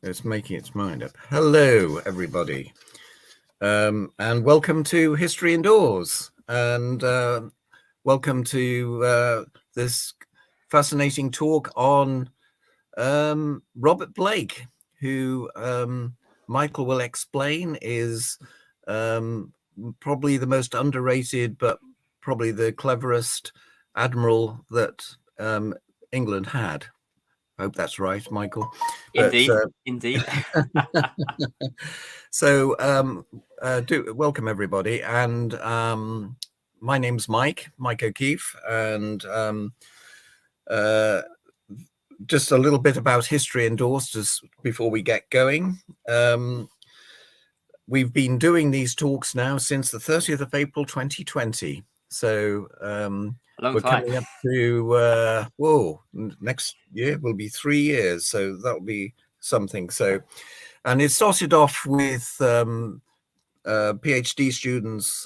It's making its mind up. Hello, everybody, and welcome to History Indoors, and welcome to this fascinating talk on Robert Blake, who Michael will explain is probably the most underrated, but probably the cleverest admiral that England had. I hope that's right, Michael. Indeed, indeed. So, welcome everybody, and my name's Mike O'Keefe, and just a little bit about History Endorsed just before we get going. We've been doing these talks now since the 30th of April 2020. So Long we're time. coming up to next year will be 3 years, so that'll be something. So, and it started off with PhD students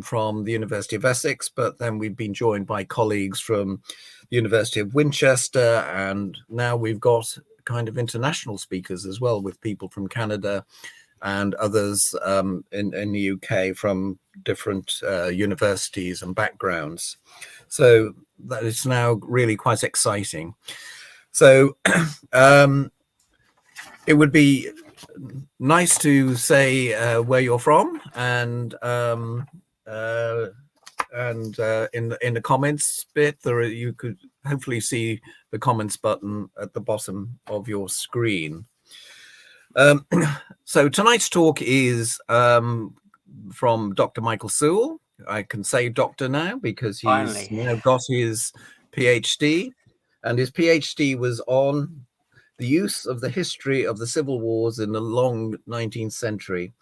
from the University of Essex, but then we've been joined by colleagues from the University of Winchester, and now we've got kind of international speakers as well, with people from Canada and others in the UK from different universities and backgrounds. So that is now really quite exciting. So it would be nice to say where you're from, and in the comments bit, you could hopefully see the comments button at the bottom of your screen. So tonight's talk is from Dr. Michael Sewell. I can say doctor now because he's now got his PhD, and his PhD was on the use of the history of the civil wars in the long 19th century,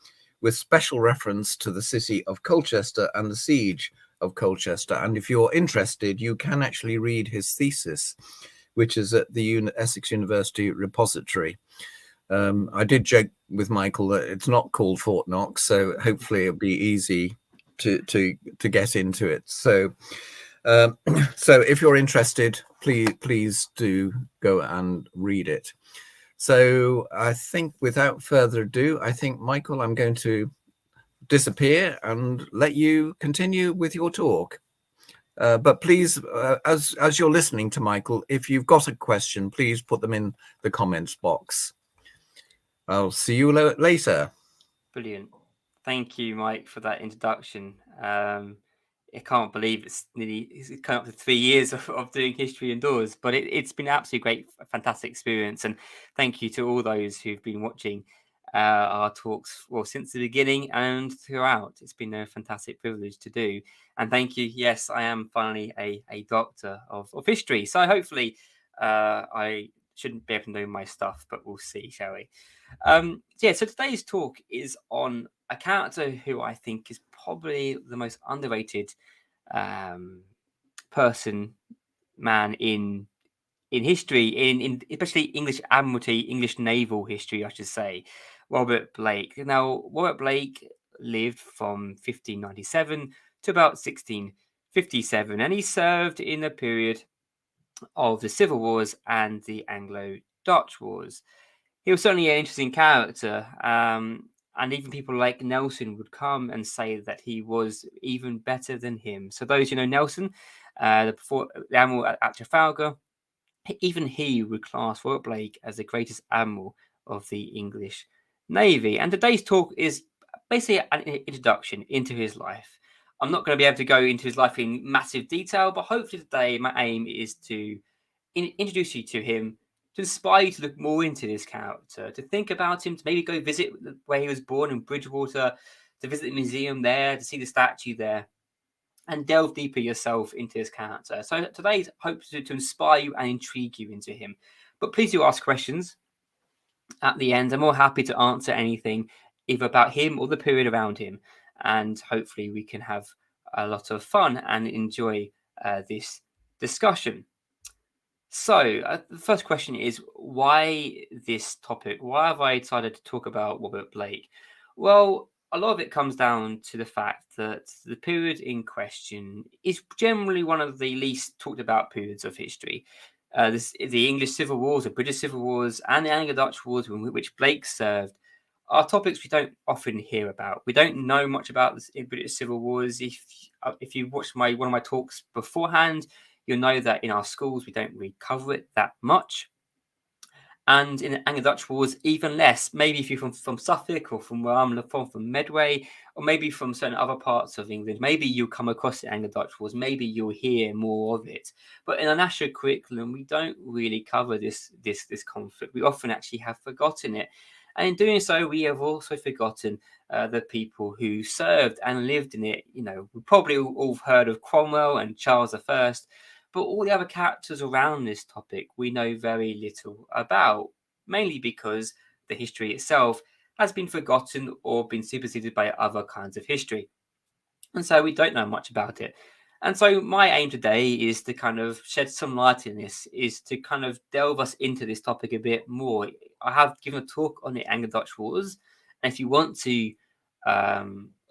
with special reference to the city of Colchester and the siege of Colchester. And if you're interested, you can actually read his thesis, which is at the Essex University repository. I did joke with Michael that it's not called Fort Knox, so hopefully it'll be easy to get into it. So so if you're interested, please do go and read it. So I think without further ado, I think, Michael, I'm going to disappear and let you continue with your talk. But please, as you're listening to Michael, if you've got a question, please put them in the comments box. I'll see you later. Brilliant. Thank you, Mike, for that introduction. I can't believe it's come up to 3 years of doing history indoors, but it's been an absolutely great, fantastic experience. And thank you to all those who've been watching our talks since the beginning and throughout. It's been a fantastic privilege to do. And thank you. Yes, I am finally a doctor of history. So hopefully I shouldn't be able to know my stuff, but we'll see, shall we? So today's talk is on a character who I think is probably the most underrated man in history, in especially English Admiralty, English naval history, I should say, Robert Blake. Now, Robert Blake lived from 1597 to about 1657, and he served in the period of the Civil Wars and the Anglo-Dutch Wars. He was certainly an interesting character, and even people like Nelson would come and say that he was even better than him. So those who know Nelson, the admiral at Trafalgar, even he would class Robert Blake as the greatest admiral of the English Navy. And today's talk is basically an introduction into his life. I'm not going to be able to go into his life in massive detail, but hopefully today my aim is to introduce you to him, to inspire you to look more into this character, to think about him, to maybe go visit where he was born in Bridgewater, to visit the museum there, to see the statue there, and delve deeper yourself into his character. So today's hope to inspire you and intrigue you into him. But please do ask questions at the end. I'm more happy to answer anything, either about him or the period around him. And hopefully we can have a lot of fun and enjoy this discussion. So the first question is, why this topic? Why have I decided to talk about Robert Blake? Well, a lot of it comes down to the fact that the period in question is generally one of the least talked about periods of history. the English Civil Wars, the British Civil Wars, and the Anglo-Dutch Wars, in which Blake served, are topics we don't often hear about. We don't know much about the British Civil Wars. If you watched one of my talks beforehand, you'll know that in our schools we don't really cover it that much. And in the Anglo-Dutch Wars, even less. Maybe if you're from Suffolk, or from where I'm from Medway, or maybe from certain other parts of England, maybe you'll come across the Anglo-Dutch Wars. Maybe you'll hear more of it. But in our national curriculum, we don't really cover this conflict. We often actually have forgotten it. And in doing so, we have also forgotten the people who served and lived in it. We probably all heard of Cromwell and Charles I. But all the other characters around this topic we know very little about, mainly because the history itself has been forgotten or been superseded by other kinds of history. And so we don't know much about it. And so my aim today is to kind of shed some light in this, is to kind of delve us into this topic a bit more. I have given a talk on the Anglo-Dutch Wars. And if you want to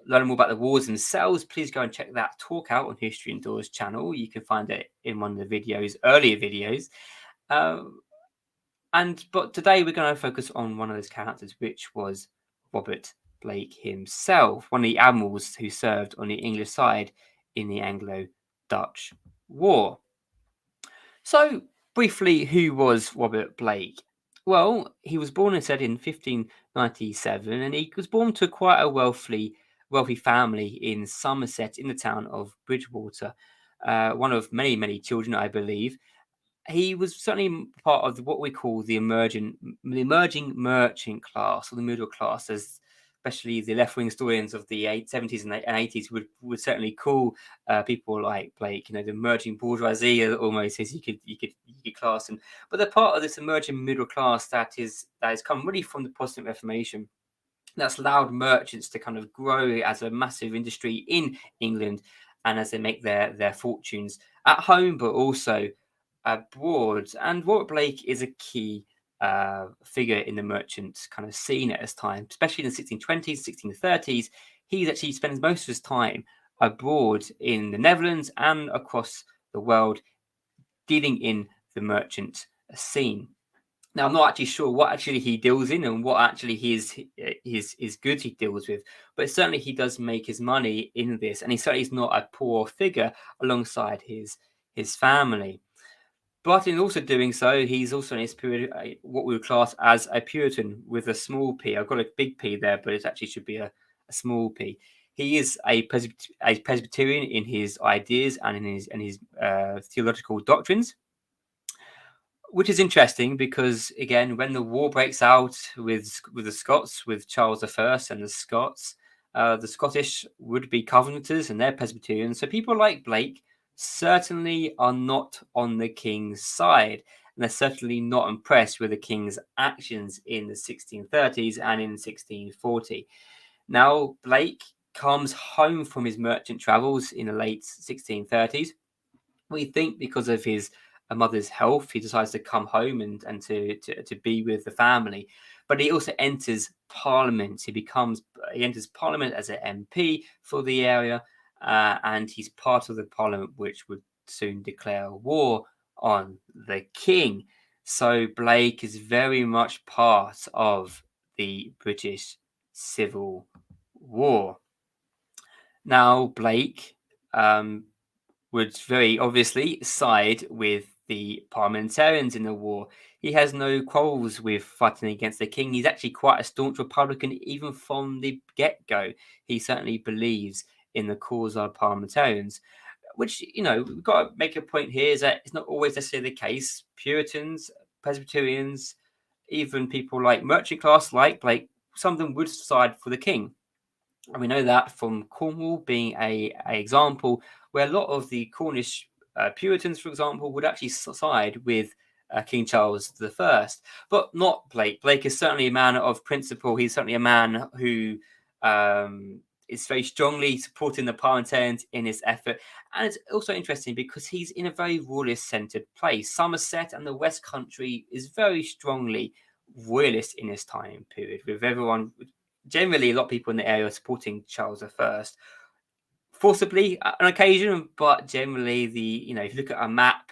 learn more about the wars themselves, please go and check that talk out on History Indoors channel. You can find it in one of the earlier videos. But today we're going to focus on one of those characters, which was Robert Blake himself, one of the admirals who served on the English side in the Anglo-Dutch War. So, briefly, who was Robert Blake? Well, he was born, as said, in 1597, and he was born to quite a wealthy family in Somerset, in the town of Bridgewater. One of many, many children, I believe. He was certainly part of what we call the emerging merchant class, or the middle class, as especially the left-wing historians of the 70s and 80s would certainly call people like Blake, the emerging bourgeoisie, almost, as you could class them. But they're part of this emerging middle class that has come really from the Protestant Reformation. That's allowed merchants to kind of grow as a massive industry in England, and as they make their fortunes at home, but also abroad. And Robert Blake is a key figure in the merchant kind of scene at this time, especially in the 1620s, 1630s. He actually spends most of his time abroad in the Netherlands and across the world, dealing in the merchant scene. Now, I'm not actually sure what actually he deals in and what actually his goods he deals with, but certainly he does make his money in this, and he certainly is not a poor figure alongside his family. But in also doing so, he's also in his period what we would class as a Puritan with a small p. I've got a big P there, but it actually should be a small p. He is a Presbyterian in his ideas and in his theological doctrines, which is interesting because, again, when the war breaks out with the Scots, with Charles I and the Scots, the Scottish would be Covenanters and they're Presbyterians. So people like Blake certainly are not on the king's side, and they're certainly not impressed with the king's actions in the 1630s and in 1640. Now, Blake comes home from his merchant travels in the late 1630s. We think because of his mother's health, he decides to come home and to be with the family. But he also enters Parliament. He enters Parliament as an MP for the area, and he's part of the Parliament which would soon declare war on the king. So Blake is very much part of the British Civil War. Now, Blake would very obviously side with the parliamentarians in the war. He has no quarrels with fighting against the king. He's actually quite a staunch Republican, even from the get-go. He certainly believes in the cause of parliamentarians, which, we've got to make a point here, is that it's not always necessarily the case. Puritans, Presbyterians, even people like merchant class, like Blake, some of them would side for the king. And we know that from Cornwall being a example where a lot of the Cornish Puritans, for example, would actually side with King Charles I, but not Blake. Blake is certainly a man of principle. He's certainly a man who is very strongly supporting the parliamentarians in his effort. And it's also interesting because he's in a very royalist-centred place. Somerset and the West Country is very strongly royalist in this time period, with everyone... Generally, a lot of people in the area are supporting Charles I, forcibly on occasion, but generally, if you look at a map,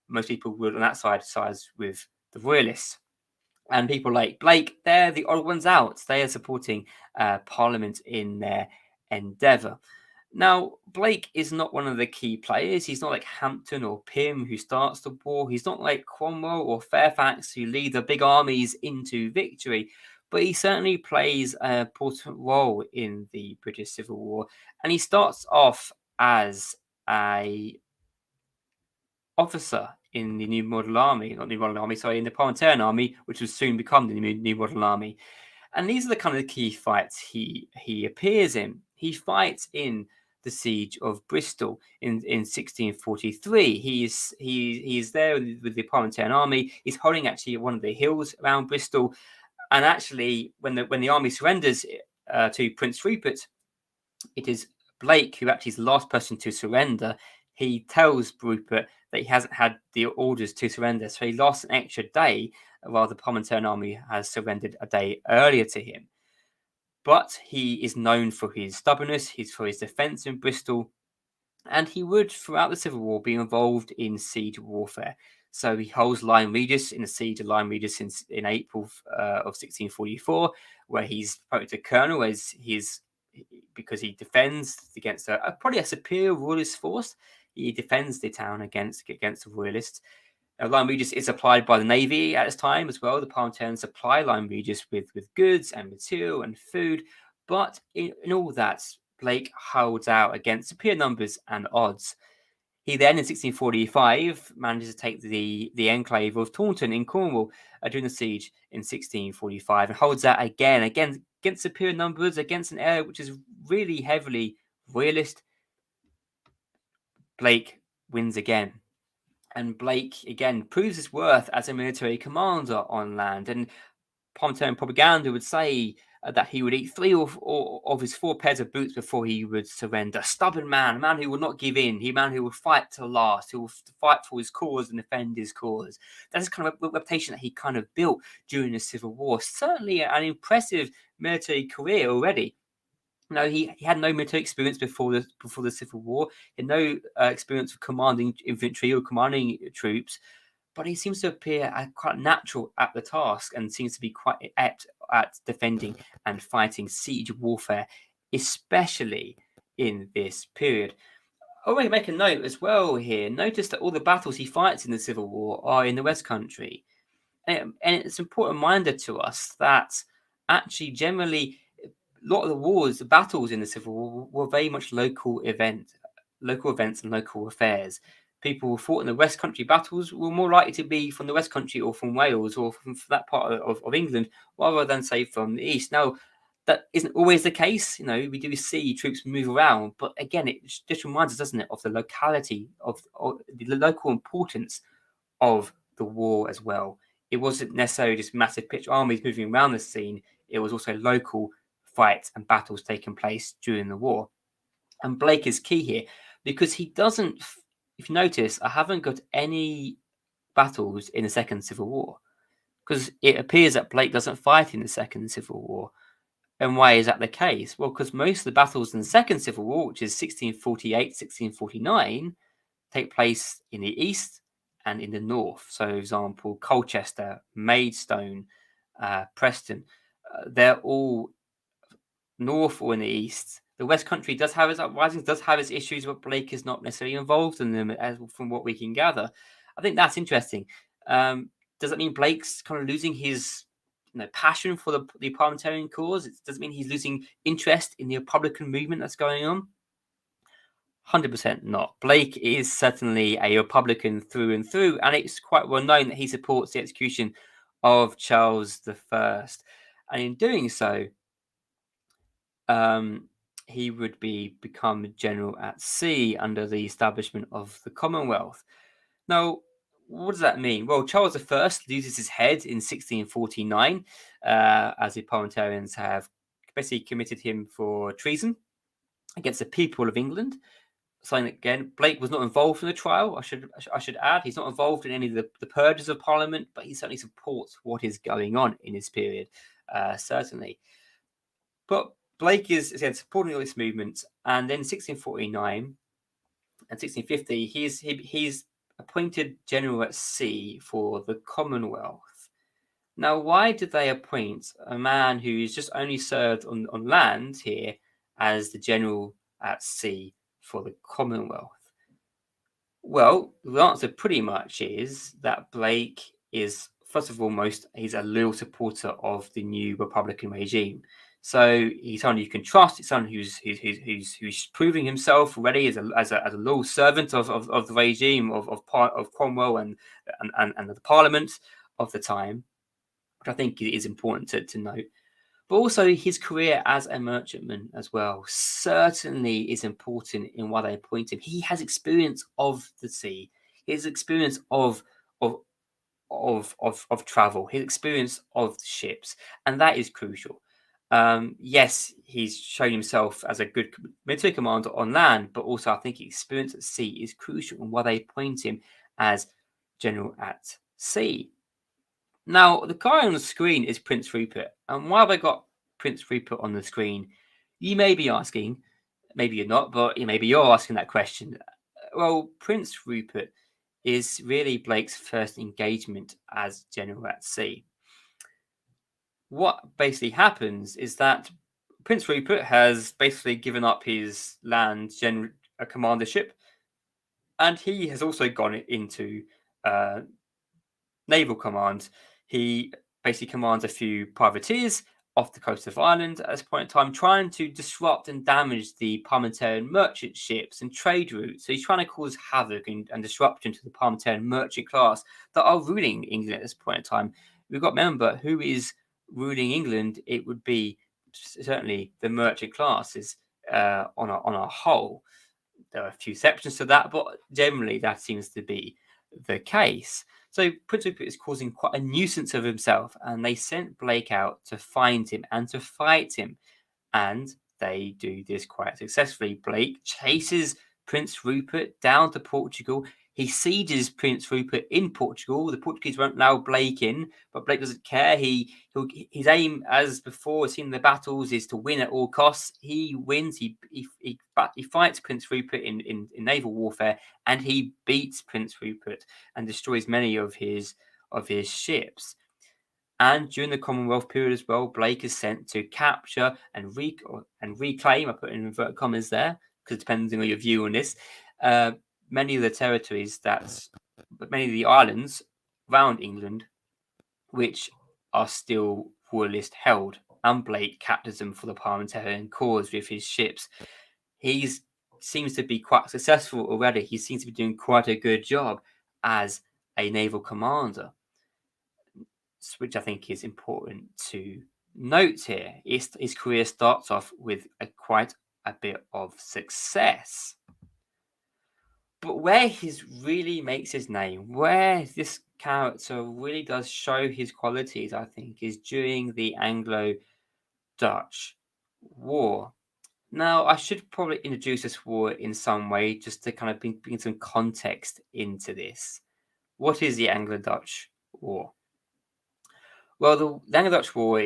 most people would on that side sides with the Royalists. And people like Blake, they're the odd ones out. They are supporting Parliament in their endeavour. Now, Blake is not one of the key players. He's not like Hampton or Pym, who starts the war. He's not like Cromwell or Fairfax, who lead the big armies into victory. But he certainly plays an important role in the British Civil War. And he starts off as a officer in the New Model Army, not New Model Army, sorry, in the Parliamentarian Army, which would soon become the New Model Army. And these are the kind of key fights he appears in. He fights in the Siege of Bristol in 1643. He is there with the Parliamentarian Army. He's holding actually one of the hills around Bristol. And actually, when the army surrenders to Prince Rupert, it is Blake who actually is the last person to surrender. He tells Rupert that he hasn't had the orders to surrender, so he lost an extra day, while the Parliamentarian Army has surrendered a day earlier to him. But he is known for his stubbornness, for his defence in Bristol, and he would, throughout the Civil War, be involved in siege warfare. So he holds Lyme Regis in the siege of Lyme Regis in April of 1644, where he's promoted to colonel because he defends against probably a superior royalist force. He defends the town against the royalists. Lyme Regis is supplied by the Navy at this time as well. The Parliamentarians supply Lyme Regis with goods and material and food. But in all that, Blake holds out against superior numbers and odds. He then, in 1645, manages to take the enclave of Taunton in Cornwall during the siege in 1645 and holds out again against superior numbers, against an area which is really heavily royalist. Blake wins again. And Blake, again, proves his worth as a military commander on land. And Parliamentarian propaganda would say that he would eat 3 of his 4 pairs of boots before he would surrender. Stubborn man, a man who would not give in, a man who would fight to the last, who will fight for his cause and defend his cause. That's kind of a reputation that he kind of built during the Civil War. Certainly an impressive military career already. No, he had no military experience before the Civil War. He had no experience of commanding infantry or commanding troops, but he seems to appear quite natural at the task and seems to be quite apt at defending and fighting siege warfare, especially in this period. I want to make a note as well here. Notice that all the battles he fights in the Civil War are in the West Country. And it's an important reminder to us that actually generally a lot of the wars, the battles in the Civil War were very much local events and local affairs. People who fought in the West Country battles were more likely to be from the West Country or from Wales or from that part of England rather than, say, from the East. Now, that isn't always the case. We do see troops move around, but again, it just reminds us, doesn't it, of the locality, of the local importance of the war as well. It wasn't necessarily just massive pitched armies moving around the scene. It was also local fights and battles taking place during the war. And Blake is key here because he doesn't, if you notice, I haven't got any battles in the Second Civil War because it appears that Blake doesn't fight in the Second Civil War. And why is that the case? Well, because most of the battles in the Second Civil War, which is 1648, 1649, take place in the east and in the north. So, for example, Colchester, Maidstone, Preston, they're all north or in the east. The West Country does have its uprisings, does have its issues, but Blake is not necessarily involved in them, as from what we can gather. I think that's interesting. Does that mean Blake's kind of losing his passion for the parliamentarian cause? Does it mean he's losing interest in the Republican movement that's going on? 100% not. Blake is certainly a Republican through and through, and it's quite well known that he supports the execution of Charles I. And in doing so, he would become general at sea under the establishment of the Commonwealth. Now, what does that mean? Well, Charles I loses his head in 1649, as the parliamentarians have basically committed him for treason against the people of England. Something again, Blake was not involved in the trial. I should add, he's not involved in any of the purges of Parliament, but he certainly supports what is going on in this period, certainly. But Blake is again supporting all this movement, and then 1649 and 1650, he's appointed general at sea for the Commonwealth. Now, why did they appoint a man who's just only served on land here as the general at sea for the Commonwealth? Well, the answer pretty much is that Blake is, first of all, he's a loyal supporter of the new Republican regime. So he's someone you can trust. He's someone who's proving himself already as a loyal servant of the regime of Cromwell and the Parliament of the time, which I think is important to note. But also his career as a merchantman as well certainly is important in why they appoint him. He has experience of the sea, his experience of travel, his experience of ships, and that is crucial. Yes, he's shown himself as a good military commander on land, but also I think experience at sea is crucial in why they appoint him as general at sea. Now, the guy on the screen is Prince Rupert. And why have I got Prince Rupert on the screen? You may be asking, maybe you're not, but maybe you're asking that question. Well, Prince Rupert is really Blake's first engagement as general at sea. What basically happens is that Prince Rupert has basically given up his land commandership, and he has also gone into naval command. He basically commands a few privateers off the coast of Ireland at this point in time, trying to disrupt and damage the Parliamentarian merchant ships and trade routes. So he's trying to cause havoc and disruption to the Parliamentarian merchant class that are ruling England at this point in time. We've got to remember who is ruling England. It would be certainly the merchant classes on a whole. There are a few exceptions to that, but generally that seems to be the case. So Prince Rupert is causing quite a nuisance of himself, and they sent Blake out to find him and to fight him. And they do this quite successfully. Blake chases Prince Rupert down to Portugal. He sieges Prince Rupert in Portugal. The Portuguese won't allow Blake in, but Blake doesn't care. His aim, as before seen in the battles, is to win at all costs. He wins. He fights Prince Rupert in naval warfare, and he beats Prince Rupert and destroys many of his ships. And during the Commonwealth period as well, Blake is sent to capture and reclaim. I put in inverted commas there because depending on your view on this, many of the territories many of the islands around England, which are still royalist held, and Blake captures them for the Parliamentarian cause with his ships. He seems to be quite successful already. He seems to be doing quite a good job as a naval commander, which I think is important to note here. His career starts off with quite a bit of success. But where he really makes his name, where this character really does show his qualities, I think, is during the Anglo-Dutch War. Now, I should probably introduce this war in some way just to kind of bring some context into this. What is the Anglo-Dutch War? Well, the Anglo-Dutch War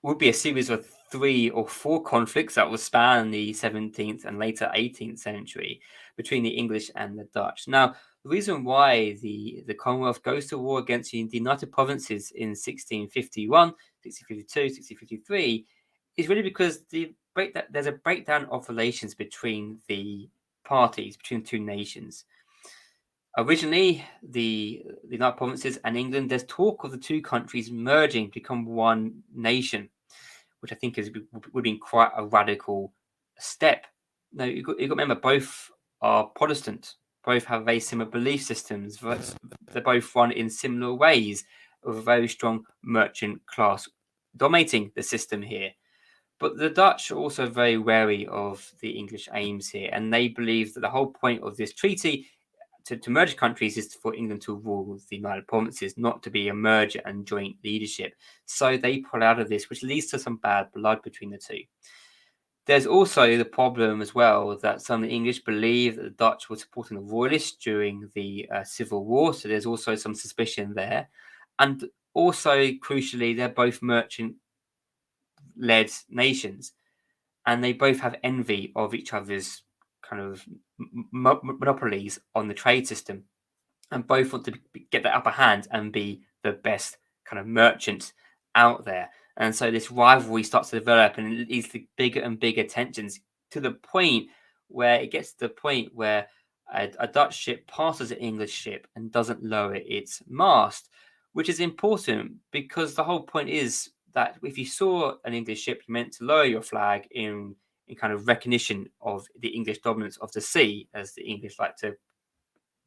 would be a series of 3 or 4 conflicts that will span the 17th and later 18th century between the English and the Dutch. Now, the reason why the Commonwealth goes to war against the United Provinces in 1651, 1652, 1653 is really because there's a breakdown of relations between the parties, between the two nations. Originally, the United Provinces and England, there's talk of the two countries merging to become one nation, which I think would be quite a radical step. Now, you've got to remember, both are Protestant, both have very similar belief systems, they both run in similar ways, with a very strong merchant class dominating the system here. But the Dutch are also very wary of the English aims here, and they believe that the whole point of this treaty to merge countries is for England to rule the United Provinces, not to be a merger and joint leadership. So they pull out of this, which leads to some bad blood between the two. There's also the problem as well that some of the English believe that the Dutch were supporting the Royalists during the Civil War. So there's also some suspicion there. And also, crucially, they're both merchant-led nations, and they both have envy of each other's kind of monopolies on the trade system, and both want to get the upper hand and be the best kind of merchants out there. And so this rivalry starts to develop, and it leads to bigger and bigger tensions, to the point where it gets to the point where a Dutch ship passes an English ship and doesn't lower its mast, which is important because the whole point is that if you saw an English ship, you meant to lower your flag in kind of recognition of the English dominance of the sea, as the English like to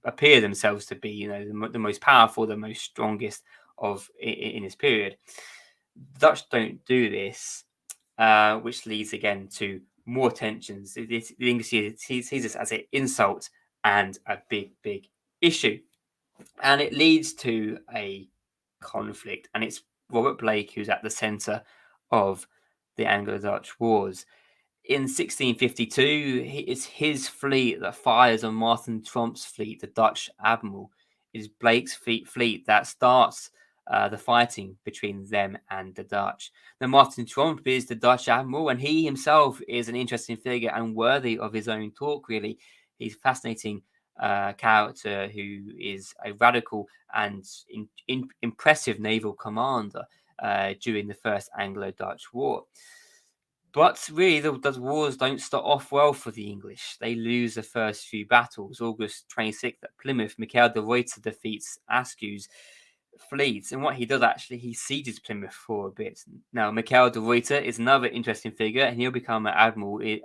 appear themselves to be, the most powerful, the most strongest of in this period. The Dutch don't do this, which leads again to more tensions. The English sees this as an insult and a big issue, and it leads to a conflict. And it's Robert Blake who's at the centre of the Anglo-Dutch Wars. In 1652, it's his fleet that fires on Martin Tromp's fleet, the Dutch admiral. It is Blake's fleet that starts the fighting between them and the Dutch. Now, Martin Tromp is the Dutch admiral, and he himself is an interesting figure and worthy of his own talk, really. He's a fascinating character who is a radical and impressive naval commander during the First Anglo-Dutch War. But really, the wars don't start off well for the English. They lose the first few battles. August 26th at Plymouth, Michael de Ruyter defeats Askew's fleet. And what he does, actually, he sieges Plymouth for a bit. Now, Michael de Ruyter is another interesting figure, and he'll become an admiral, the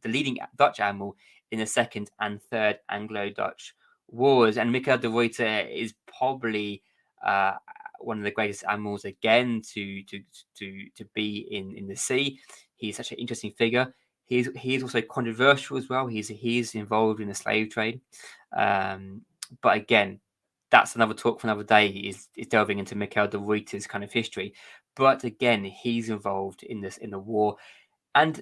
leading Dutch admiral in the Second and Third Anglo-Dutch Wars. And Michael de Ruyter is probably one of the greatest admirals again to be in the sea. He's such an interesting figure. He's also controversial as well. He's involved in the slave trade. But again, that's another talk for another day. Is delving into Michael de Ruyter's kind of history. But again, he's involved in the war. And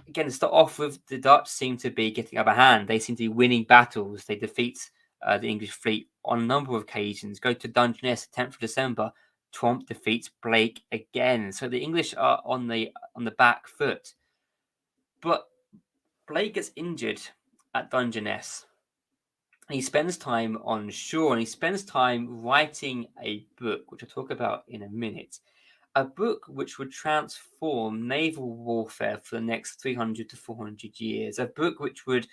again, to start off with, the Dutch seem to be getting upper hand. They seem to be winning battles. They defeat the English fleet on a number of occasions. Go to Dungeness, 10th of December. Tromp defeats Blake again. So the English are on the back foot. But Blake gets injured at Dungeness. He spends time on shore, and he spends time writing a book, which I'll talk about in a minute. A book which would transform naval warfare for the next 300 to 400 years. A book which would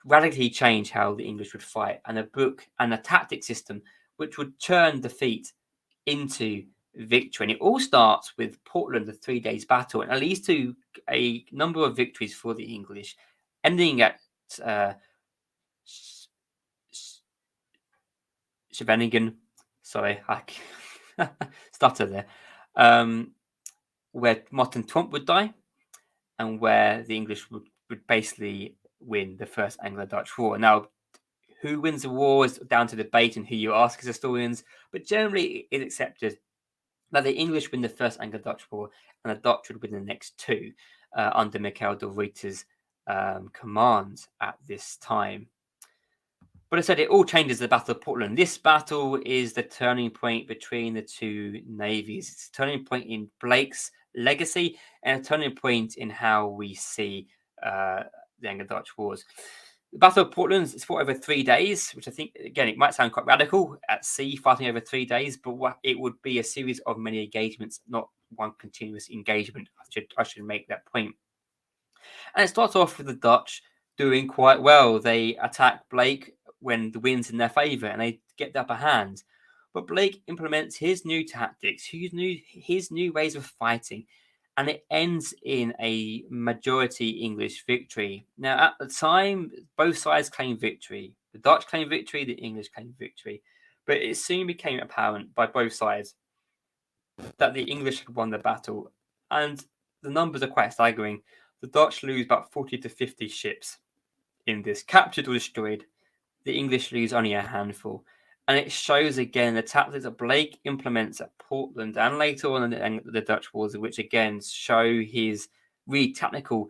radically change how the English would fight, and a book and a tactic system which would turn defeat into victory. And it all starts with Portland, the 3 days battle, and it leads to a number of victories for the English, ending at Scheveningen. Sorry, I stutter there. Where Martin Tromp would die, and where the English would basically win the First Anglo-Dutch War. Now, who wins the war is down to debate and who you ask as historians, but generally it is accepted that the English win the First Anglo-Dutch War and the Dutch would win the next two under Michael de Ruyter's command at this time. But I said it all changes the Battle of Portland. This battle is the turning point between the two navies. It's a turning point in Blake's legacy and a turning point in how we see the Anglo-Dutch Wars. The Battle of Portland is fought over 3 days, which I think, again, it might sound quite radical at sea, fighting over 3 days, but it would be a series of many engagements, not one continuous engagement. I should make that point. And it starts off with the Dutch doing quite well. They attack Blake when the wind's in their favour and they get the upper hand. But Blake implements his new tactics, his new ways of fighting, and it ends in a majority English victory. Now, at the time, both sides claimed victory. The Dutch claimed victory, the English claimed victory. But it soon became apparent by both sides that the English had won the battle. And the numbers are quite staggering. The Dutch lose about 40 to 50 ships in this, captured or destroyed. The English lose only a handful. And it shows again the tactics that Blake implements at Portland and later on in the Dutch Wars, which again show his really technical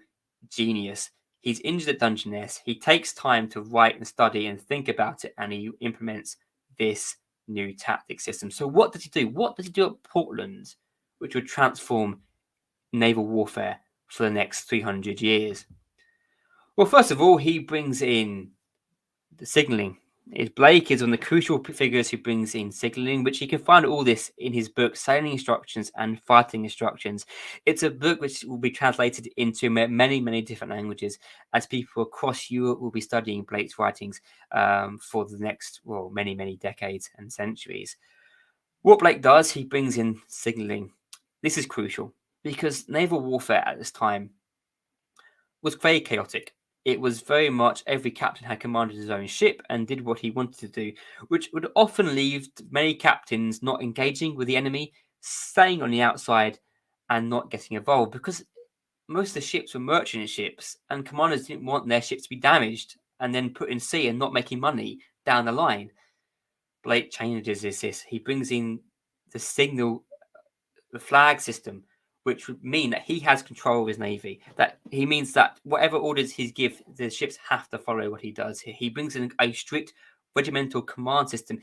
genius. He's injured at Dungeness. He takes time to write and study and think about it, and he implements this new tactic system. So what did he do? What did he do at Portland, which would transform naval warfare for the next 300 years? Well, first of all, he brings in the signalling. Blake is one of the crucial figures who brings in signalling, which you can find all this in his book, Sailing Instructions and Fighting Instructions. It's a book which will be translated into many, many different languages, as people across Europe will be studying Blake's writings for the next, many, many decades and centuries. What Blake does, he brings in signalling. This is crucial because naval warfare at this time was very chaotic. It was very much every captain had commanded his own ship and did what he wanted to do, which would often leave many captains not engaging with the enemy, staying on the outside and not getting involved, because most of the ships were merchant ships and commanders didn't want their ships to be damaged and then put in sea and not making money down the line. Blake changes this. He brings in the signal, the flag system, which would mean that he has control of his navy. That he means that whatever orders he gives, the ships have to follow what he does. He brings in a strict regimental command system,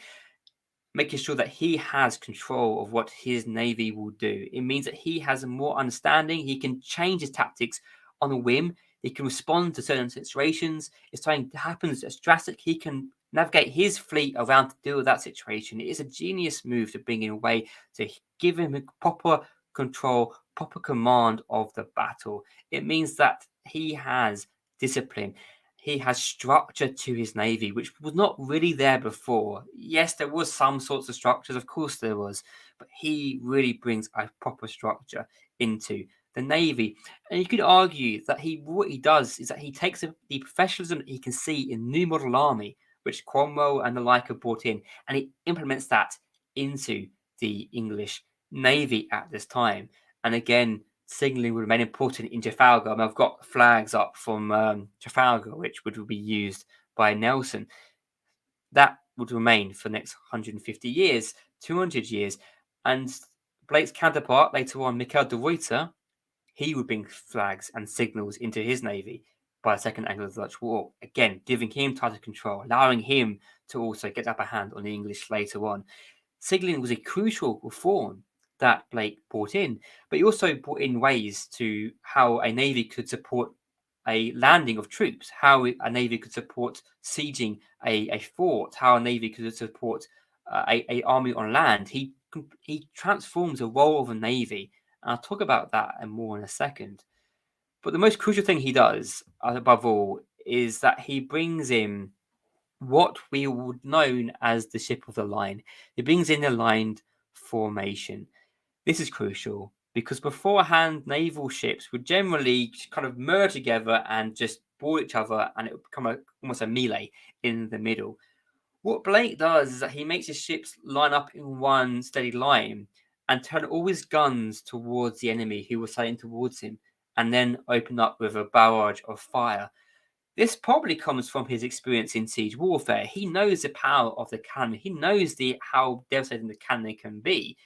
making sure that he has control of what his navy will do. It means that he has more understanding. He can change his tactics on a whim. He can respond to certain situations. If something happens that's drastic, he can navigate his fleet around to deal with that situation. It is a genius move to bring in a way to give him proper control, proper command of the battle. It means that he has discipline. He has structure to his navy, which was not really there before. Yes, there was some sorts of structures, of course there was, but he really brings a proper structure into the navy. And you could argue that what he does is that he takes the professionalism that he can see in New Model Army, which Cromwell and the like have brought in, and he implements that into the English navy at this time. And again, signalling would remain important in Trafalgar. I've got flags up from Trafalgar, which would be used by Nelson. That would remain for the next 150 years, 200 years. And Blake's counterpart later on, Michael de Ruyter, he would bring flags and signals into his navy by the Second Anglo-Dutch War. Again, giving him tighter control, allowing him to also get upper hand on the English later on. Signalling was a crucial reform that Blake brought in, but he also brought in ways to how a navy could support a landing of troops, how a navy could support sieging a fort, how a navy could support a army on land. He transforms the role of a navy, and I'll talk about that and more in a second. But the most crucial thing he does, above all, is that he brings in what we would know as the ship of the line. He brings in the lined formation. This is crucial because beforehand, naval ships would generally kind of merge together and just board each other, and it would become almost a melee in the middle. What Blake does is that he makes his ships line up in one steady line and turn all his guns towards the enemy who was sailing towards him, and then open up with a barrage of fire. This probably comes from his experience in siege warfare. He knows the power of the cannon. He knows how devastating the cannon can be,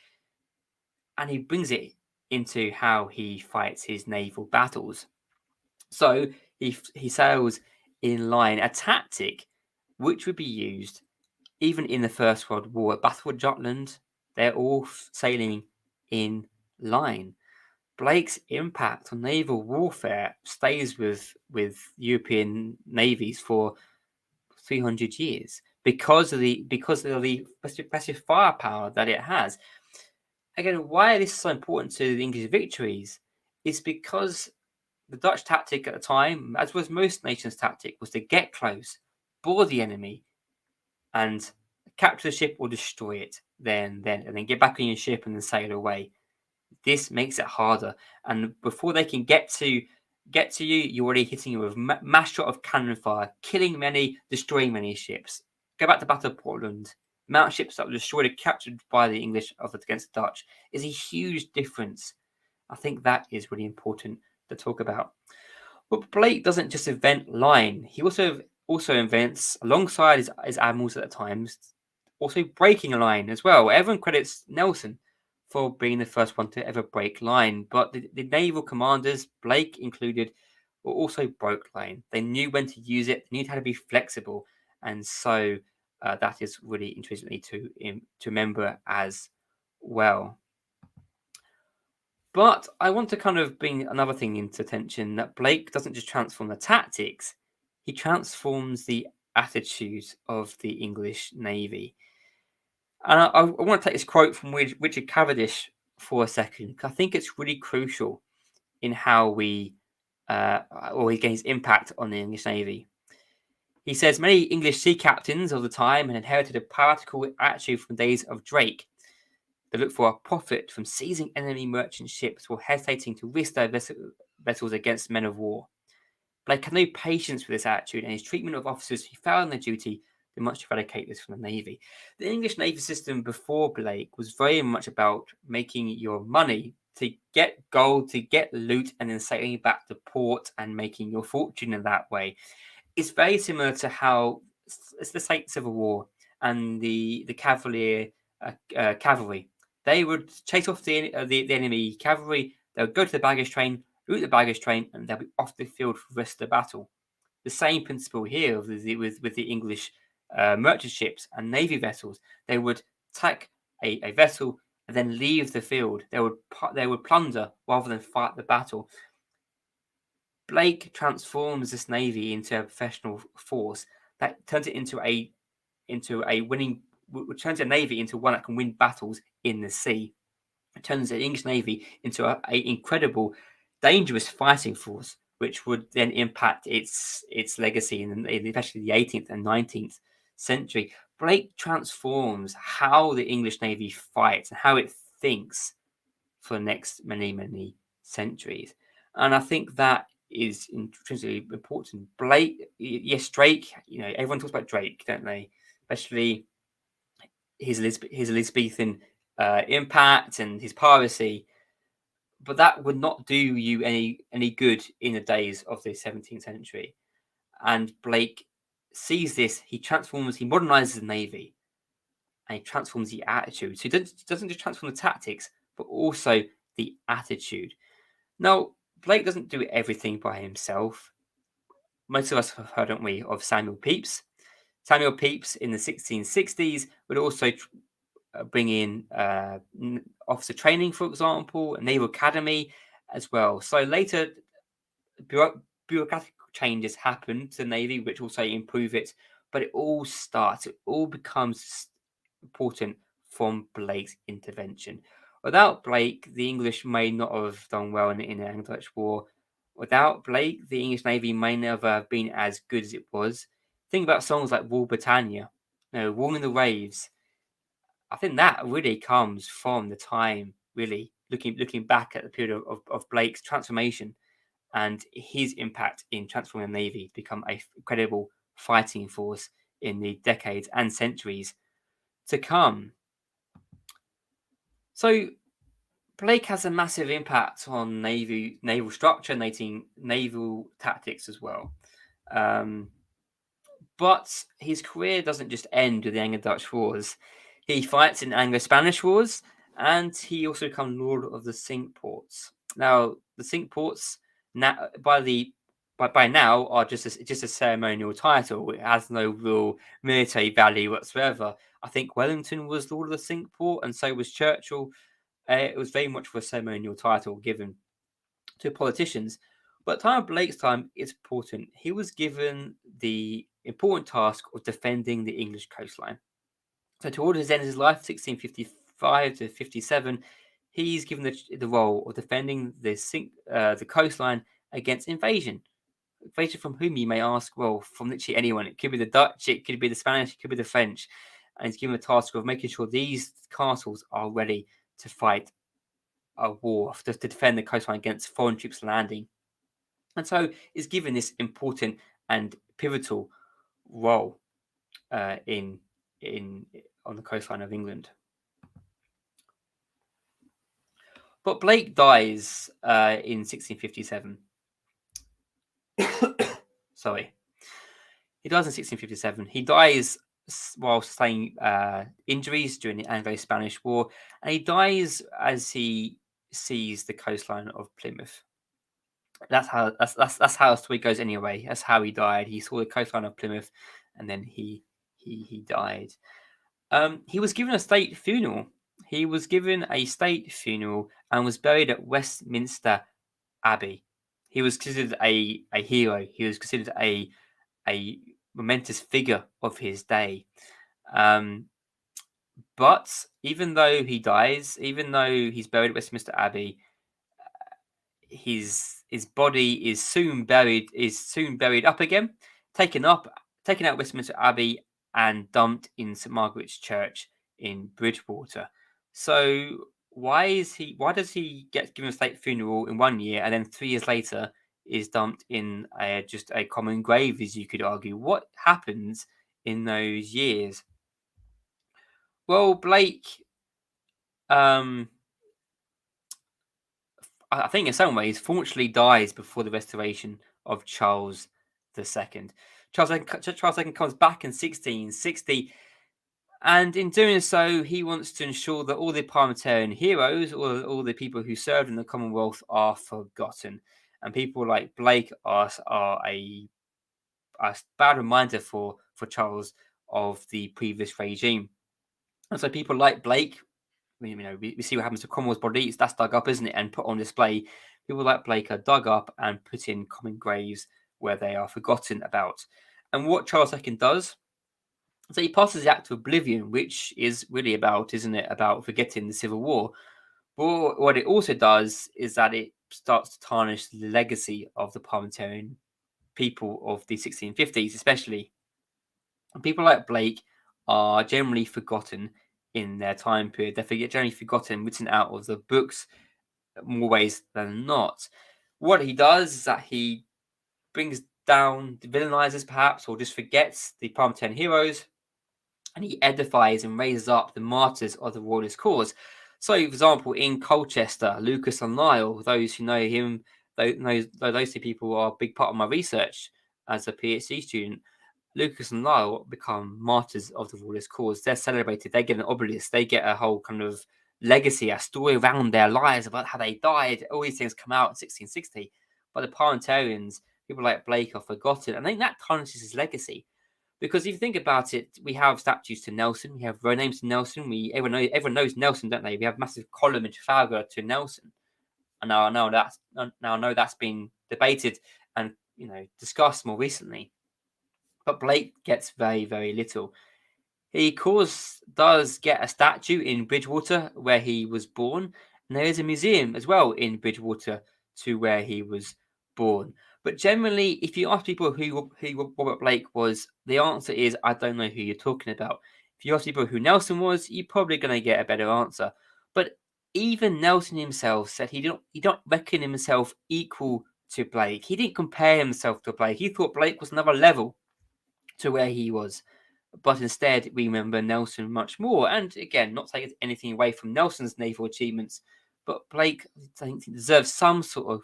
and he brings it into how he fights his naval battles. So he sails in line, a tactic which would be used even in the First World War. At Battle of Jutland, they're all sailing in line. Blake's impact on naval warfare stays with European navies for 300 years because of the impressive firepower that it has. Again, why this is so important to the English victories is because the Dutch tactic at the time, as was most nations' tactic, was to get close, board the enemy, and capture the ship or destroy it and then get back on your ship and then sail away. This makes it harder, and before they can get to you, you're already hitting them with mass shot of cannon fire, killing many, destroying many ships. Go back to Battle of Portland. The amount of ships that were destroyed and captured by the English against the Dutch is a huge difference. I think that is really important to talk about. But Blake doesn't just invent line; he also invents, alongside his admirals at the times, also breaking a line as well. Everyone credits Nelson for being the first one to ever break line, but the naval commanders, Blake included, were also broke line. They knew when to use it, they knew how to be flexible, and so that is really interesting to remember as well. But I want to kind of bring another thing into attention, that Blake doesn't just transform the tactics, he transforms the attitude of the English Navy. And I want to take this quote from Richard Cavendish for a second, because I think it's really crucial in how we, or he gains impact on the English Navy. He says, many English sea captains of the time had inherited a piratical attitude from the days of Drake. They looked for a profit from seizing enemy merchant ships or hesitating to risk their vessels against men of war. Blake had no patience with this attitude, and his treatment of officers who failed in their duty did much to eradicate this from the Navy. The English Navy system before Blake was very much about making your money to get gold, to get loot, and then sailing back to port and making your fortune in that way. It's very similar to how it's the Civil War and the cavalry. They would chase off the enemy cavalry. They would go to the baggage train, route the baggage train, and they'll be off the field for the rest of the battle. The same principle here with the English merchant ships and navy vessels. They would attack a vessel and then leave the field. They would plunder rather than fight the battle. Blake transforms this navy into a professional force that turns it into a winning, which turns a navy into one that can win battles in the sea. It turns the English Navy into an incredible, dangerous fighting force, which would then impact its legacy in especially the 18th and 19th century. Blake transforms how the English Navy fights and how it thinks for the next many, many centuries. And I think that is intrinsically important. Blake, yes, Drake, everyone talks about Drake, don't they? Especially his Elizabethan impact and his piracy, but that would not do you any good in the days of the 17th century. And Blake sees this, he modernizes the Navy, and he transforms the attitude. So he doesn't just transform the tactics, but also the attitude. Now, Blake doesn't do everything by himself. Most of us have heard, haven't we, of Samuel Pepys. Samuel Pepys in the 1660s would also bring in officer training, for example, a naval academy as well. So later, bureaucratic changes happen to the Navy, which also improve it. But it all becomes important from Blake's intervention. Without Blake, the English may not have done well in the Anglo-Dutch War. Without Blake, the English Navy may never have been as good as it was. Think about songs like War Britannia, Warning the Waves. I think that really comes from the time, really looking back at the period of Blake's transformation and his impact in transforming the Navy to become a credible fighting force in the decades and centuries to come. So Blake has a massive impact on naval structure, naval tactics as well. But his career doesn't just end with the Anglo-Dutch Wars. He fights in Anglo-Spanish Wars, and he also becomes Lord of the Syncports. Now, the Syncports by now are just a ceremonial title. It has no real military value whatsoever. I think Wellington was Lord of the Syncport, and so was Churchill. It was very much for a ceremonial title given to politicians. But time of Blake's time is important. He was given the important task of defending the English coastline. So towards his end of his life, 1655 to 57, he's given the role of defending the coastline against invasion. Invasion from whom, you may ask? Well, from literally anyone. It could be the Dutch, it could be the Spanish, it could be the French. And he's given the task of making sure these castles are ready to fight a war, to defend the coastline against foreign troops landing. And so is given this important and pivotal role on the coastline of England. But Blake dies in 1657. Sorry. He dies in 1657. He dies while sustaining injuries during the Anglo-Spanish War, and he dies as he sees the coastline of Plymouth. That's how the story goes anyway. That's how he died. He saw the coastline of Plymouth, and then he died. He was given a state funeral. He was given a state funeral and was buried at Westminster Abbey. He was considered a hero. He was considered a a momentous figure of his day. But even though he dies, even though he's buried at Westminster Abbey, his body is soon buried up again, taken out of Westminster Abbey and dumped in St Margaret's Church in Bridgewater. So why does he get given a state funeral in 1 year and then 3 years later is dumped in just a common grave, as you could argue? What happens in those years? Well, Blake, I think in some ways, fortunately dies before the restoration of Charles II. Charles II comes back in 1660, and in doing so, he wants to ensure that all the Parliamentarian heroes, all the people who served in the Commonwealth, are forgotten. And people like Blake are a bad reminder for Charles of the previous regime. And so people like Blake, we see what happens to Cromwell's body. That's dug up, isn't it, and put on display. People like Blake are dug up and put in common graves where they are forgotten about. And what Charles II does, so he passes the Act of Oblivion, which is really about, isn't it, about forgetting the Civil War. But what it also does is that it starts to tarnish the legacy of the parliamentarian people of the 1650s, especially. And people like Blake are generally forgotten in their time period. They're generally forgotten, written out of the books more ways than not. What he does is that he brings down, villainizes perhaps, or just forgets the Parliamentarian heroes, and he edifies and raises up the martyrs of the royalist cause. So, for example, in Colchester, Lucas and Lyle, those who know him, those two people are a big part of my research as a PhD student. Lucas and Lyle become martyrs of the royalist cause. They're celebrated. They get an obelisk. They get a whole kind of legacy, a story around their lives about how they died. All these things come out in 1660. But the parliamentarians, people like Blake, are forgotten. And I think that tarnishes his legacy. Because if you think about it, we have statues to Nelson. We have names to Nelson. Everyone knows Nelson, don't they? We have a massive column in Trafalgar to Nelson. And I know that's been debated and discussed more recently. But Blake gets very, very little. He, of course, does get a statue in Bridgewater where he was born. And there is a museum as well in Bridgewater to where he was born. But generally, if you ask people who Robert Blake was, the answer is, I don't know who you're talking about. If you ask people who Nelson was, you're probably going to get a better answer. But even Nelson himself said he don't reckon himself equal to Blake. He didn't compare himself to Blake. He thought Blake was another level to where he was. But instead, we remember Nelson much more. And again, not taking anything away from Nelson's naval achievements, but Blake, I think, deserves some sort of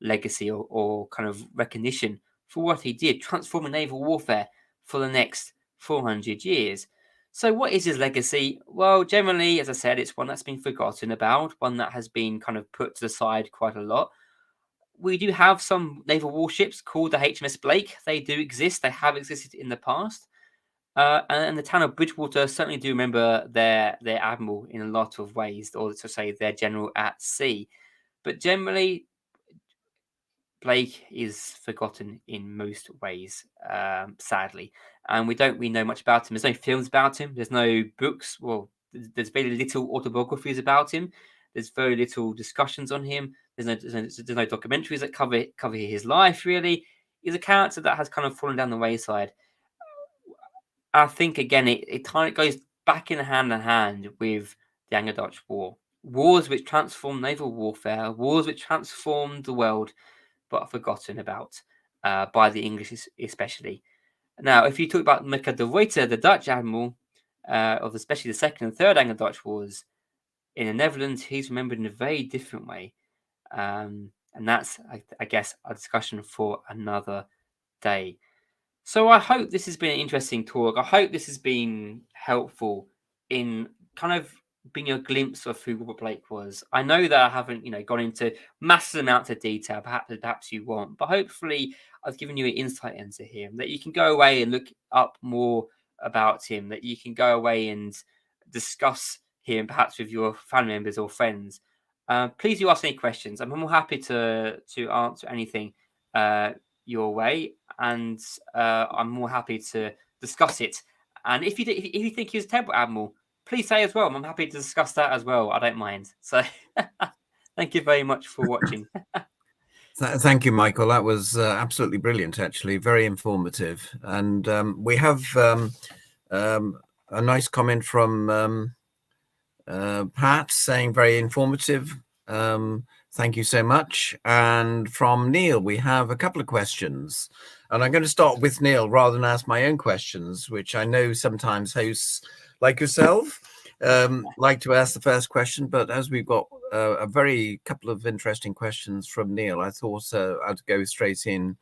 legacy or kind of recognition for what he did, transforming naval warfare for the next 400 years. So, what is his legacy? Well, generally, as I said, it's one that's been forgotten about, one that has been kind of put to the side quite a lot. We do have some naval warships called the HMS Blake. They do exist. They have existed in the past. And the town of Bridgewater certainly do remember their admiral in a lot of ways, or to say their general at sea. But generally, Blake is forgotten in most ways, sadly. And we don't really know much about him. There's no films about him. There's no books. Well, there's very little autobiographies about him. There's very little discussions on him. There's no documentaries that cover his life, really. He's a character that has kind of fallen down the wayside. I think, again, it kind of goes back in hand with the Anglo-Dutch War. Wars which transformed naval warfare, wars which transformed the world, but are forgotten about by the English especially. Now, if you talk about Mecca de Ruyter, the Dutch admiral of especially the Second and Third Anglo-Dutch Wars in the Netherlands, he's remembered in a very different way. And that's, I guess, a discussion for another day. So I hope this has been an interesting talk. I hope this has been helpful in kind of being a glimpse of who Robert Blake was. I know that I haven't, gone into massive amounts of detail, perhaps you want, but hopefully I've given you an insight into him, that you can go away and look up more about him, that you can go away and discuss him perhaps with your family members or friends. Please do ask any questions. I'm more happy to answer anything your way. and I'm more happy to discuss it. And if you think he was a terrible admiral, please say as well. I'm happy to discuss that as well. I don't mind. So thank you very much for watching. Thank you, Michael. That was absolutely brilliant, actually. Very informative. And we have a nice comment from Pat saying very informative. Thank you so much. And from Neil, we have a couple of questions. And I'm going to start with Neil rather than ask my own questions, which I know sometimes hosts like yourself like to ask the first question. But as we've got a very couple of interesting questions from Neil, I thought I'd go straight in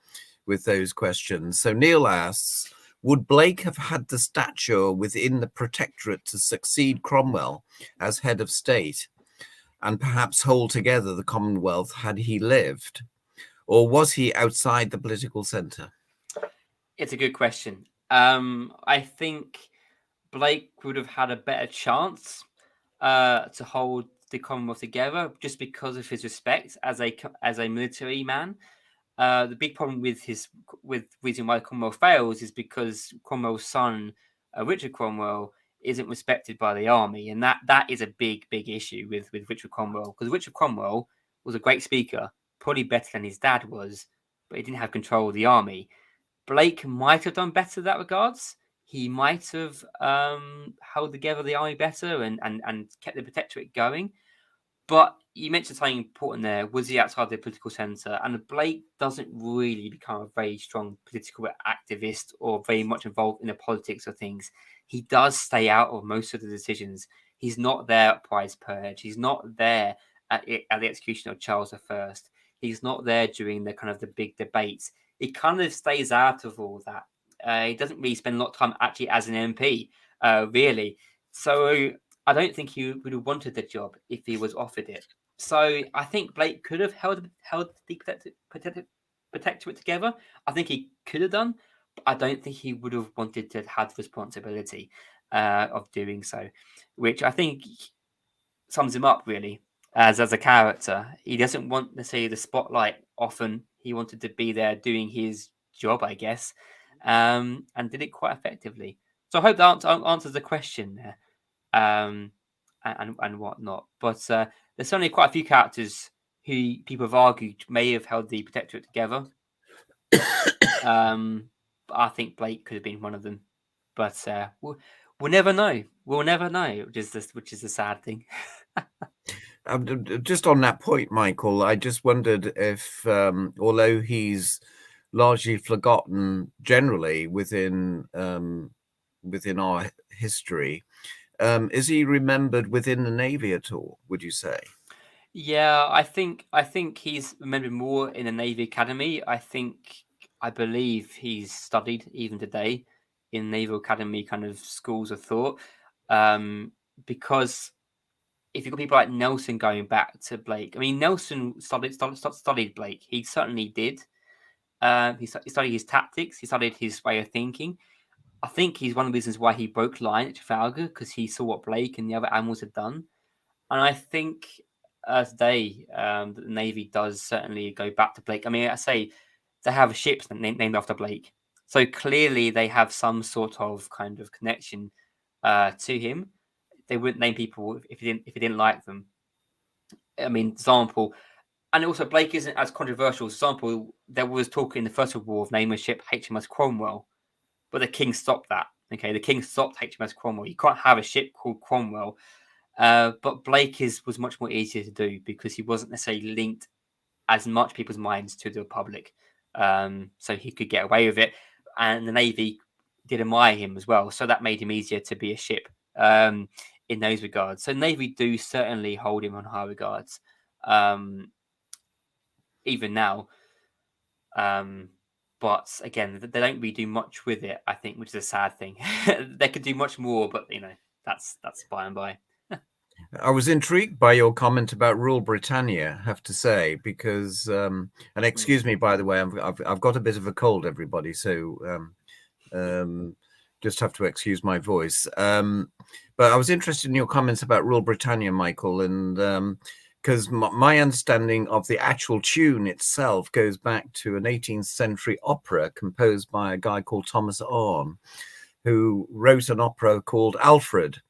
with those questions. So Neil asks, would Blake have had the stature within the Protectorate to succeed Cromwell as head of state and perhaps hold together the Commonwealth had he lived? Or was he outside the political centre? It's a good question. I think Blake would have had a better chance to hold the Commonwealth together just because of his respect as a military man. The big problem with reason why Cromwell fails is because Cromwell's son, Richard Cromwell, isn't respected by the army, and that is a big issue with Richard Cromwell, because Richard Cromwell was a great speaker, probably better than his dad was, but he didn't have control of the army. Blake might have done better in that regards. He might have held together the army better and kept the Protectorate going. But you mentioned something important there. Was he outside the political centre? And Blake doesn't really become a very strong political activist or very much involved in the politics of things. He does stay out of most of the decisions. He's not there at Prize Purge. He's not there at the execution of Charles I. He's not there during the kind of the big debates. He kind of stays out of all that. He doesn't really spend a lot of time actually as an MP, really. So I don't think he would have wanted the job if he was offered it. So I think Blake could have held the Protectorate together. I think he could have done, but I don't think he would have wanted to have the responsibility of doing so, which I think sums him up really as a character. He doesn't want to see the spotlight often. He wanted to be there doing his job, I guess, and did it quite effectively. So I hope that answers the question there. And whatnot. But there's certainly quite a few characters who people have argued may have held the Protectorate together. But I think Blake could have been one of them. But we'll never know. We'll never know, which is the sad thing. Just on that point, Michael, I just wondered if, although he's largely forgotten generally within our history, is he remembered within the Navy at all, would you say? Yeah, I think he's remembered more in the Navy Academy. I believe he's studied even today in Naval Academy kind of schools of thought. Because if you've got people like Nelson going back to Blake, I mean, Nelson studied Blake. He certainly did. He studied his tactics. He studied his way of thinking. I think he's one of the reasons why he broke line at Trafalgar, because he saw what Blake and the other admirals had done. And I think today the Navy does certainly go back to Blake. I mean, I say they have ships named after Blake, so clearly they have some sort of kind of connection to him. They wouldn't name people if he didn't like them. I mean, example, and also Blake isn't as controversial. Example, there was talk in the First World War of naming a ship HMS Cromwell, but the King stopped that. Okay, the King stopped HMS Cromwell. You can't have a ship called Cromwell. But Blake was much more easier to do because he wasn't necessarily linked as much people's minds to the Republic. So he could get away with it. And the Navy did admire him as well. So that made him easier to be a ship in those regards. So Navy do certainly hold him on high regards, even now. But again, they don't really do much with it, I think, which is a sad thing. They could do much more, but that's by and by. I was intrigued by your comment about Rule Britannia, I have to say, because and excuse me, by the way, I've got a bit of a cold, everybody, so just have to excuse my voice. But I was interested in your comments about Rule Britannia, Michael, and because my understanding of the actual tune itself goes back to an 18th century opera composed by a guy called Thomas Arne, who wrote an opera called Alfred,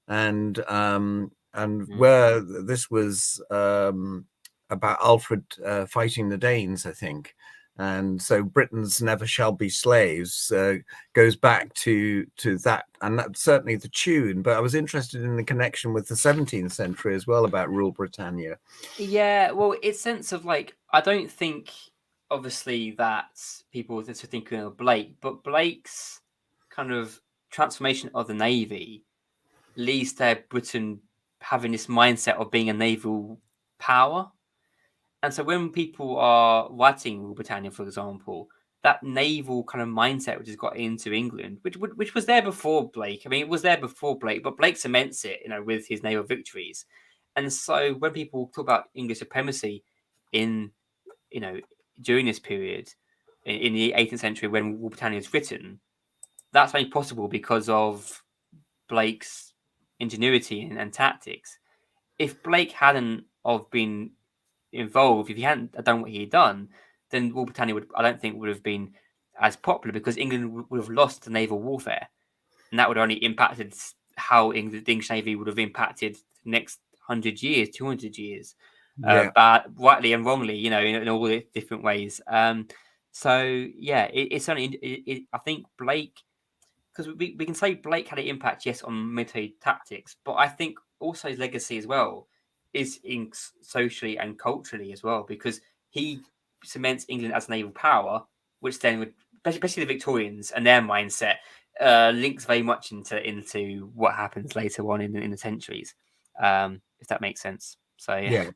and where this was about Alfred fighting the Danes, I think. And so Britons never shall be slaves goes back to that, and that's certainly the tune. But I was interested in the connection with the 17th century as well about Rule Britannia. Yeah, well, it's sense of like, I don't think obviously that people are thinking of Blake, but Blake's kind of transformation of the Navy leads to Britain having this mindset of being a naval power. And so when people are writing Rule Britannia, for example, that naval kind of mindset which has got into England, which was there before Blake. I mean, it was there before Blake, but Blake cements it, with his naval victories. And so when people talk about English supremacy in, during this period in the 18th century when Rule Britannia is written, that's only possible because of Blake's ingenuity and tactics. If Blake hadn't have been involved, if he hadn't done what he had done, then Rule Britannia I don't think would have been as popular, because England would have lost the naval warfare, and that would have only impacted how the English Navy would have impacted the next 100 years, 200 years, but rightly and wrongly, in all the different ways. So yeah, it's certainly. I think Blake, because we can say Blake had an impact, yes, on military tactics, but I think also his legacy as well is in socially and culturally as well, because he cements England as a naval power, which then would, especially the Victorians and their mindset, links very much into what happens later on in the centuries, if that makes sense. So yeah.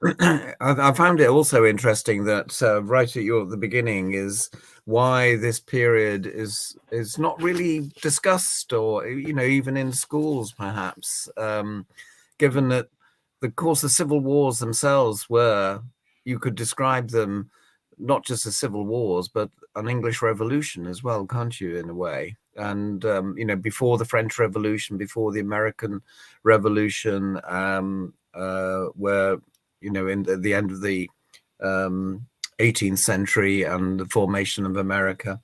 I found it also interesting that right at the beginning is why this period is not really discussed, or even in schools perhaps, given that of course the civil wars themselves were, you could describe them not just as civil wars but an English Revolution as well, can't you, in a way? And before the French Revolution, before the American Revolution, where in the end of the 18th century and the formation of America.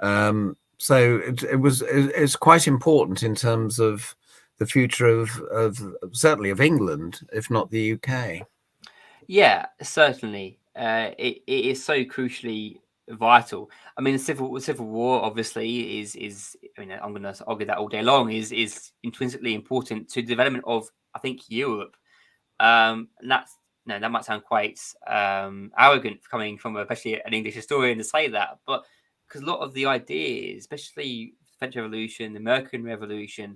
So it's quite important in terms of the future of certainly of England, if not the UK. Yeah, certainly. It is so crucially vital. I mean, the civil war obviously is. I mean, I'm going to argue that all day long. Is intrinsically important to the development of, I think, Europe. And that's, that might sound quite arrogant coming from especially an English historian to say that, but because a lot of the ideas, especially the French Revolution, the American Revolution,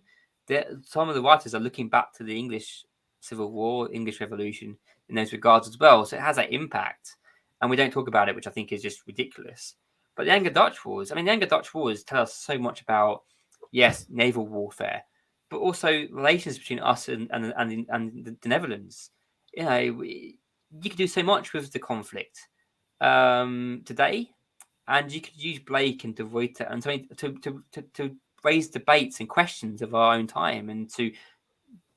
some of the writers are looking back to the English Civil War, English Revolution in those regards as well. So it has that impact, and we don't talk about it, which I think is just ridiculous. But the Anglo-Dutch Wars, the Anglo-Dutch Wars tell us so much about, yes, naval warfare, but also relations between us and the Netherlands. You could do so much with the conflict today, and you could use Blake and De Ruyter and to raise debates and questions of our own time, and to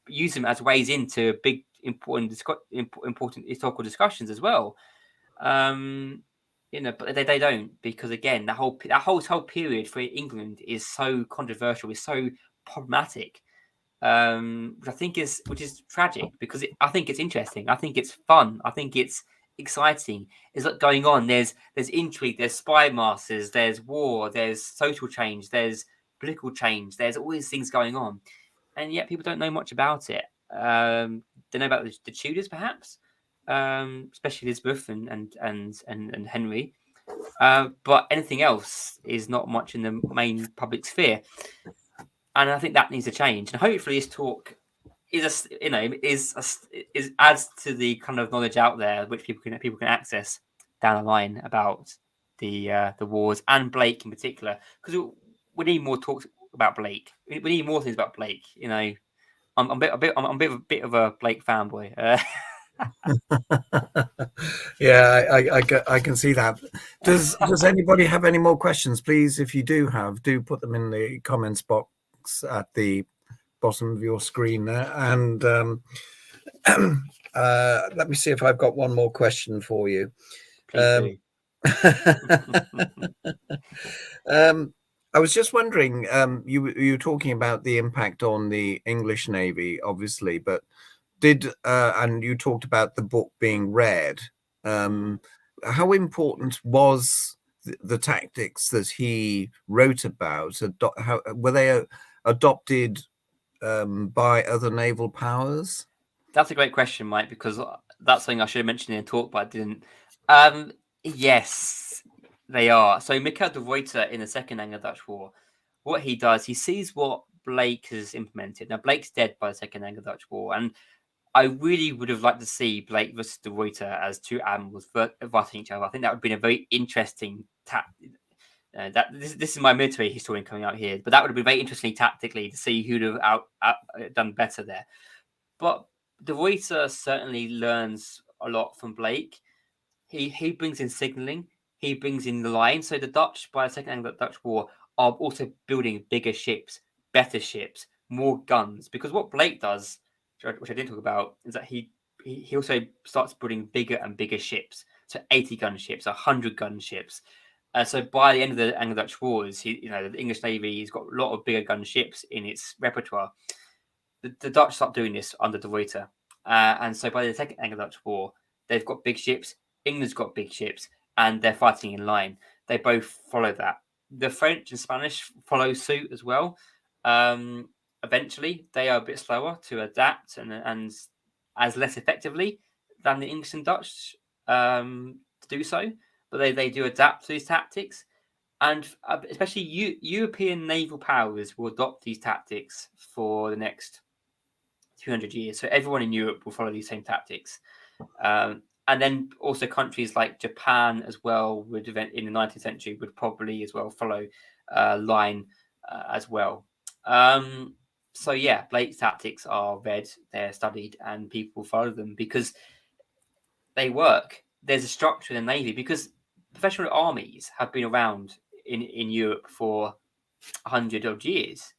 use them as ways into big important historical discussions as well. But they don't, because again, that whole period for England is so controversial, is so problematic, which I think which is tragic, because I think it's interesting, I think it's fun, I think it's exciting. There's a lot going on. There's intrigue, there's spy masters, there's war, there's social change, there's political change, there's all these things going on, and yet people don't know much about it. They know about the Tudors, perhaps, especially Elizabeth and Henry. But anything else is not much in the main public sphere, and I think that needs to change. And hopefully, this talk adds to the kind of knowledge out there which people can access down the line about the wars and Blake in particular, because we need more talks about Blake. We need more things about Blake. I'm a bit of a Blake fanboy. Yeah, I can see that. Does anybody have any more questions? Please, if you do put them in the comments box at the bottom of your screen there. And Let me see if I've got one more question for you. Please do. I was just wondering, you were talking about the impact on the English Navy, obviously, but and you talked about the book being read. How important was the tactics that he wrote about? How were they adopted by other naval powers? That's a great question, Mike, because that's something I should have mentioned in the talk, but I didn't. Yes, they are. So Mikhail de Ruyter in the Second Anglo-Dutch War, what he does, he sees what Blake has implemented. Now, Blake's dead by the Second Anglo-Dutch War, and I really would have liked to see Blake versus de Ruyter as two admirals fighting each other. I think that would have been a very interesting this is my military historian coming out here, but that would have been very interesting tactically to see who'd have done better there. But de Ruyter certainly learns a lot from Blake. He brings in signalling, he brings in the line. So the Dutch, by the Second Anglo-Dutch War, are also building bigger ships, better ships, more guns. Because what Blake does, which I didn't talk about, is that he also starts building bigger and bigger ships. So 80-gun ships, 100-gun ships. So by the end of the Anglo-Dutch Wars, the English Navy has got a lot of bigger gun ships in its repertoire. The Dutch start doing this under de Ruyter. And so by the Second Anglo-Dutch War, they've got big ships, England's got big ships, and they're fighting in line. They both follow that. The French and Spanish follow suit as well. Eventually, they are a bit slower to adapt and as less effectively than the English and Dutch to do so. But they do adapt to these tactics. And especially European naval powers will adopt these tactics for the next 200 years. So everyone in Europe will follow these same tactics. And then also countries like Japan as well would in the 19th century would probably as well follow line as well. So yeah, Blake's tactics are read, they're studied, and people follow them because they work. There's a structure in the Navy because professional armies have been around in Europe for 100 odd years.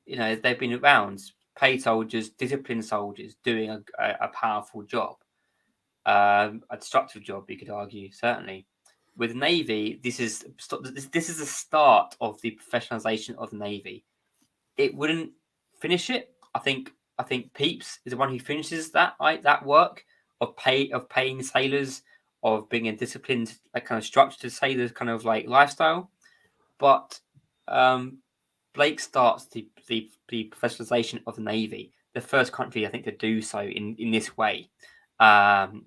They've been around, paid soldiers, disciplined soldiers doing a powerful job, a destructive job, you could argue, certainly. With Navy, this is the start of the professionalization of the Navy. It wouldn't finish it. I think Pepys is the one who finishes that work of paying sailors, of being a disciplined, kind of structured sailors kind of like lifestyle. But Blake starts the professionalization of the Navy, the first country I think to do so in this way, and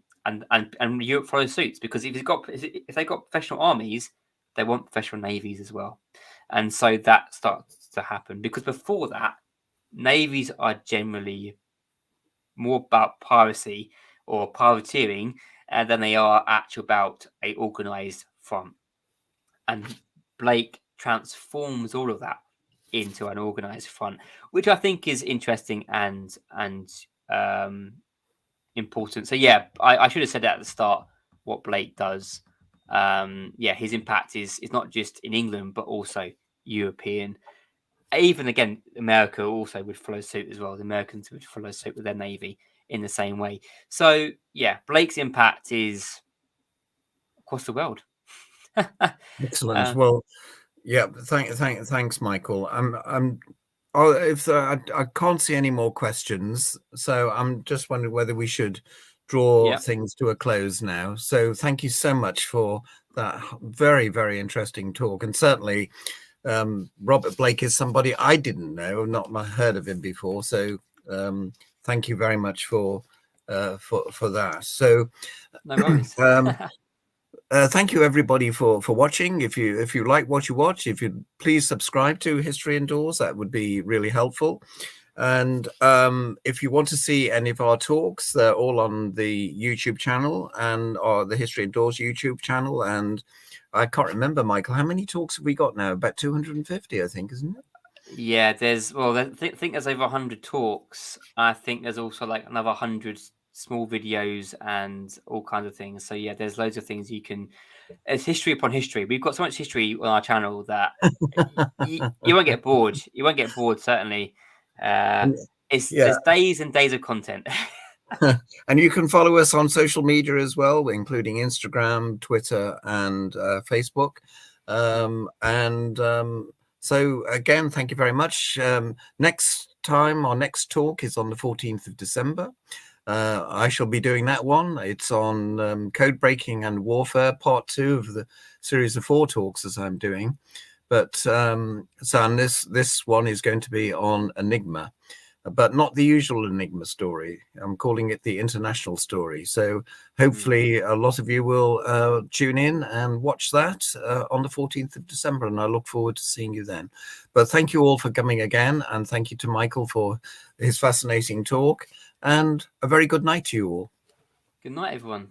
Europe follows suit because if they've got professional armies, they want professional navies as well, and so that starts to happen because before that, navies are generally more about piracy or privateering than they are actually about a organized front, and Blake transforms all of that into an organized front, which I think is interesting and important. So yeah, I should have said that at the start. What Blake does, his impact is not just in England but also European. Even again, America also would follow suit as well. The Americans would follow suit with their navy in the same way. So yeah, Blake's impact is across the world. Excellent. Well, yeah. Thanks, Michael. I can't see any more questions, so I'm just wondering whether we should draw things to a close now. So thank you so much for that very, very interesting talk, and certainly Robert Blake is somebody I didn't know, not heard of him before. So thank you very much for that. So no worries. Thank you everybody for watching. If you like what you watch, if you please subscribe to History Indoors, that would be really helpful. And if you want to see any of our talks, they're all on the YouTube channel and or the History Indoors YouTube channel. And I can't remember, Michael, how many talks have we got now? About 250, I think, isn't it? Yeah, I think there's over 100 talks. I think there's also like another 100 small videos and all kinds of things. So yeah, there's loads of things you can. It's history upon history. We've got so much history on our channel that you won't get bored. You won't get bored, certainly. There's days and days of content. And you can follow us on social media as well, including Instagram, Twitter, and Facebook. So again, thank you very much. Next time, our next talk is on the 14th of December. I shall be doing that one. It's on code breaking and warfare, part 2 of the series of 4 talks as I'm doing. But and this one is going to be on Enigma, but not the usual Enigma story. I'm calling it the international story. So hopefully a lot of you will tune in and watch that on the 14th of December, and I look forward to seeing you then. But thank you all for coming again, and thank you to Michael for his fascinating talk, and a very good night to you all. Good night, everyone.